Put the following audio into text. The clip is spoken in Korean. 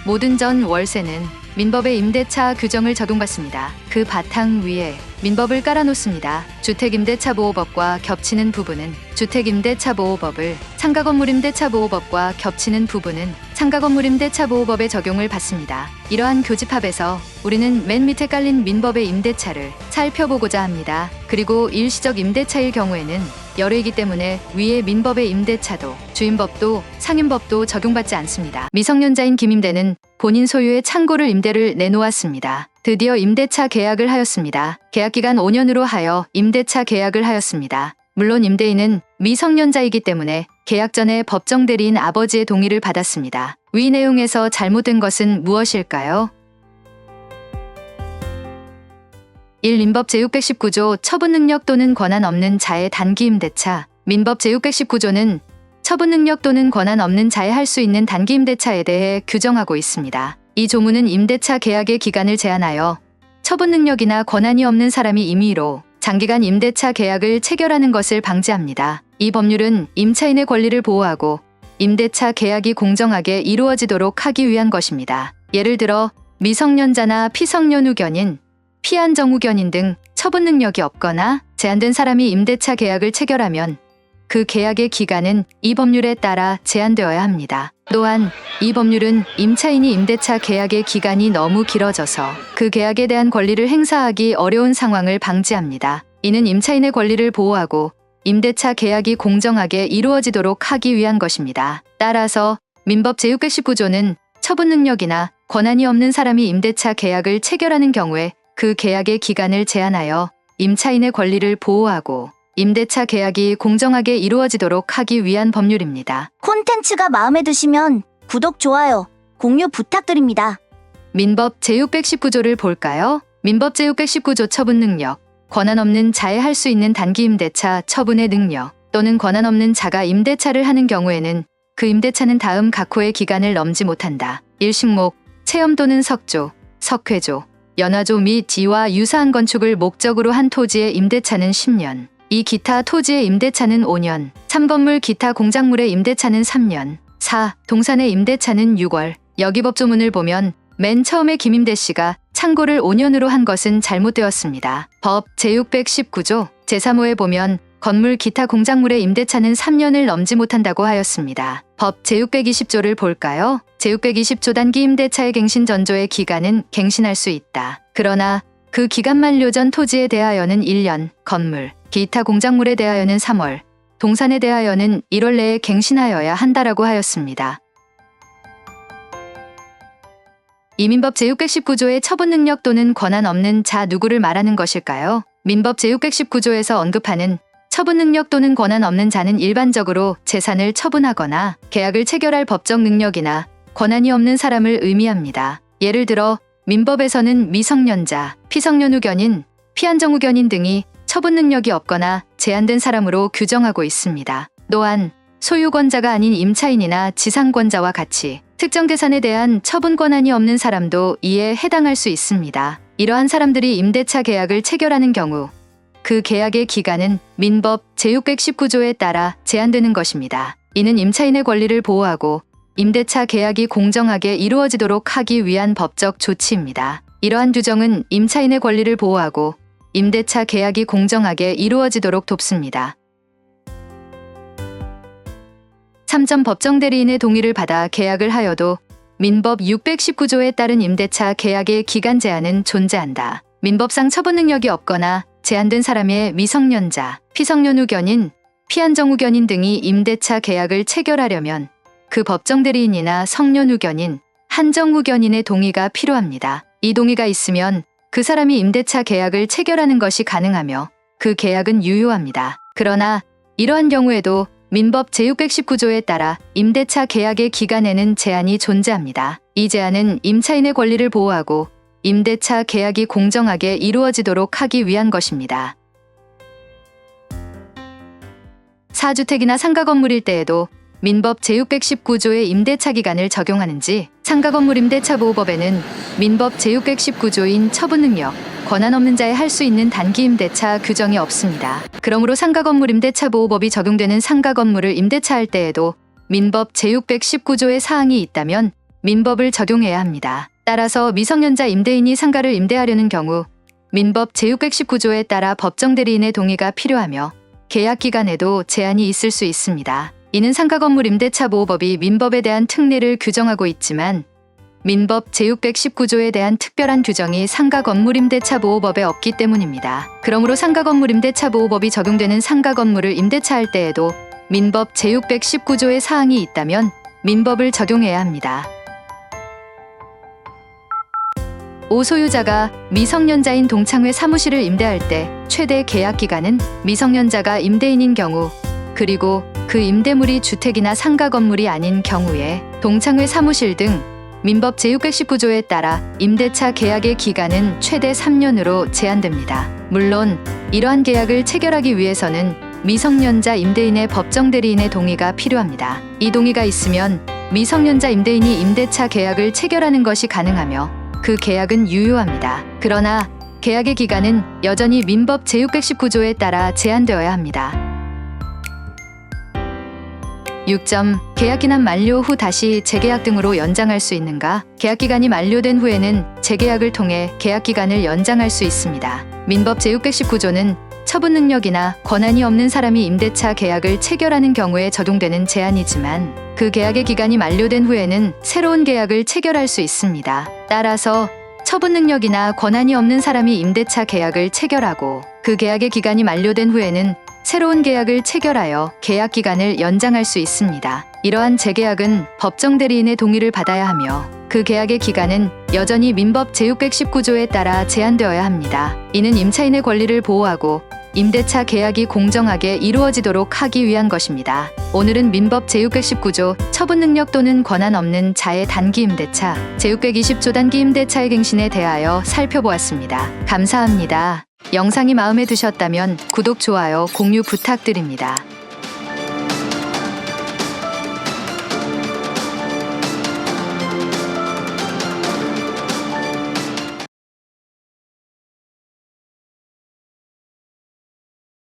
모든 전 월세는 민법의 임대차 규정을 적용받습니다. 그 바탕 위에 민법을 깔아놓습니다. 주택임대차보호법과 겹치는 부분은 주택임대차보호법을, 상가건물임대차보호법과 겹치는 부분은 상가건물임대차보호법의 적용을 받습니다. 이러한 교집합에서 우리는 맨 밑에 깔린 민법의 임대차를 살펴보고자 합니다. 그리고 일시적 임대차일 경우에는 열애이기 때문에 위에 민법의 임대차도 주임법도 상임법도 적용받지 않습니다. 미성년자인 김임대는 본인 소유의 창고를 임대를 내놓았습니다. 드디어 임대차 계약을 하였습니다. 계약기간 5년으로 하여 임대차 계약을 하였습니다. 물론 임대인은 미성년자이기 때문에 계약 전에 법정 대리인 아버지의 동의를 받았습니다. 위 내용에서 잘못된 것은 무엇일까요? 1. 민법 제619조 처분능력 또는 권한 없는 자의 단기 임대차. 민법 제619조는 처분능력 또는 권한 없는 자의 할 수 있는 단기 임대차에 대해 규정하고 있습니다. 이 조문은 임대차 계약의 기간을 제한하여 처분능력이나 권한이 없는 사람이 임의로 장기간 임대차 계약을 체결하는 것을 방지합니다. 이 법률은 임차인의 권리를 보호하고 임대차 계약이 공정하게 이루어지도록 하기 위한 것입니다. 예를 들어 미성년자나 피성년후견인, 피한정후견인 등 처분능력이 없거나 제한된 사람이 임대차 계약을 체결하면 그 계약의 기간은 이 법률에 따라 제한되어야 합니다. 또한 이 법률은 임차인이 임대차 계약의 기간이 너무 길어져서 그 계약에 대한 권리를 행사하기 어려운 상황을 방지합니다. 이는 임차인의 권리를 보호하고 임대차 계약이 공정하게 이루어지도록 하기 위한 것입니다. 따라서 민법 제619조는 처분능력이나 권한이 없는 사람이 임대차 계약을 체결하는 경우에 그 계약의 기간을 제한하여 임차인의 권리를 보호하고 임대차 계약이 공정하게 이루어지도록 하기 위한 법률입니다. 콘텐츠가 마음에 드시면 구독, 좋아요, 공유 부탁드립니다. 민법 제619조를 볼까요? 민법 제619조 처분능력. 권한 없는 자의 할 수 있는 단기 임대차 처분의 능력 또는 권한 없는 자가 임대차를 하는 경우에는 그 임대차는 다음 각호의 기간을 넘지 못한다. 1식목, 체험 또는 석조, 석회조, 연화조 및 이와 유사한 건축을 목적으로 한 토지의 임대차는 10년. 2. 기타 토지의 임대차는 5년. 3. 건물 기타 공작물의 임대차는 3년. 4. 동산의 임대차는 6월. 여기 법조문을 보면 맨 처음에 김임대 씨가 창고를 5년으로 한 것은 잘못되었습니다. 법 제619조 제3호에 보면 건물 기타 공작물의 임대차는 3년을 넘지 못한다고 하였습니다. 법 제620조를 볼까요? 제620조 단기 임대차의 갱신 전조의 기간은 갱신할 수 있다. 그러나 그 기간 만료 전 토지에 대하여는 1년, 건물, 기타 공작물에 대하여는 3월, 동산에 대하여는 1월 내에 갱신하여야 한다라고 하였습니다. 이 민법 제619조의 처분능력 또는 권한 없는 자 누구를 말하는 것일까요? 민법 제619조에서 언급하는 처분능력 또는 권한 없는 자는 일반적으로 재산을 처분하거나 계약을 체결할 법적 능력이나 권한이 없는 사람을 의미합니다. 예를 들어 민법에서는 미성년자, 피성년후견인, 피한정후견인 등이 처분능력이 없거나 제한된 사람으로 규정하고 있습니다. 또한 소유권자가 아닌 임차인이나 지상권자와 같이 특정 재산에 대한 처분 권한이 없는 사람도 이에 해당할 수 있습니다. 이러한 사람들이 임대차 계약을 체결하는 경우 그 계약의 기간은 민법 제619조에 따라 제한되는 것입니다. 이는 임차인의 권리를 보호하고 임대차 계약이 공정하게 이루어지도록 하기 위한 법적 조치입니다. 이러한 규정은 임차인의 권리를 보호하고 임대차 계약이 공정하게 이루어지도록 돕습니다. 3점 법정 대리인의 동의를 받아 계약을 하여도 민법 619조에 따른 임대차 계약의 기간 제한은 존재한다. 민법상 처분 능력이 없거나 제한된 사람의 미성년자, 피성년후견인, 피한정후견인 등이 임대차 계약을 체결하려면 그 법정 대리인이나 성년후견인, 한정후견인의 동의가 필요합니다. 이 동의가 있으면 그 사람이 임대차 계약을 체결하는 것이 가능하며 그 계약은 유효합니다. 그러나 이러한 경우에도 민법 제619조에 따라 임대차 계약의 기간에는 제한이 존재합니다. 이 제한은 임차인의 권리를 보호하고 임대차 계약이 공정하게 이루어지도록 하기 위한 것입니다. 4주택이나 상가건물일 때에도 민법 제619조의 임대차 기간을 적용하는지, 상가건물 임대차보호법에는 민법 제619조인 처분능력, 권한 없는 자의 할 수 있는 단기 임대차 규정이 없습니다. 그러므로 상가건물 임대차보호법이 적용되는 상가건물을 임대차할 때에도 민법 제619조의 사항이 있다면 민법을 적용해야 합니다. 따라서 미성년자 임대인이 상가를 임대하려는 경우 민법 제619조에 따라 법정대리인의 동의가 필요하며 계약 기간에도 제한이 있을 수 있습니다. 이는 상가건물 임대차 보호법이 민법에 대한 특례를 규정하고 있지만 민법 제619조에 대한 특별한 규정이 상가건물 임대차 보호법에 없기 때문입니다. 그러므로 상가건물 임대차 보호법이 적용되는 상가건물을 임대차할 때에도 민법 제619조의 사항이 있다면 민법을 적용해야 합니다. 5. 소유자가 미성년자인 동창회 사무실을 임대할 때 최대 계약 기간은 미성년자가 임대인인 경우 그리고 그 임대물이 주택이나 상가 건물이 아닌 경우에 동창회 사무실 등 민법 제619조에 따라 임대차 계약의 기간은 최대 3년으로 제한됩니다. 물론 이러한 계약을 체결하기 위해서는 미성년자 임대인의 법정 대리인의 동의가 필요합니다. 이 동의가 있으면 미성년자 임대인이 임대차 계약을 체결하는 것이 가능하며 그 계약은 유효합니다. 그러나 계약의 기간은 여전히 민법 제619조에 따라 제한되어야 합니다. 6점. 계약기간 만료 후 다시 재계약 등으로 연장할 수 있는가? 계약기간이 만료된 후에는 재계약을 통해 계약기간을 연장할 수 있습니다. 민법 제619조는 처분 능력이나 권한이 없는 사람이 임대차 계약을 체결하는 경우에 적용되는 제한이지만 그 계약의 기간이 만료된 후에는 새로운 계약을 체결할 수 있습니다. 따라서 처분 능력이나 권한이 없는 사람이 임대차 계약을 체결하고 그 계약의 기간이 만료된 후에는 새로운 계약을 체결하여 계약 기간을 연장할 수 있습니다. 이러한 재계약은 법정 대리인의 동의를 받아야 하며 그 계약의 기간은 여전히 민법 제619조에 따라 제한되어야 합니다. 이는 임차인의 권리를 보호하고 임대차 계약이 공정하게 이루어지도록 하기 위한 것입니다. 오늘은 민법 제619조 처분 능력 또는 권한 없는 자의 단기 임대차, 제620조 단기 임대차의 갱신에 대하여 살펴보았습니다. 감사합니다. 영상이 마음에 드셨다면 구독, 좋아요, 공유 부탁드립니다.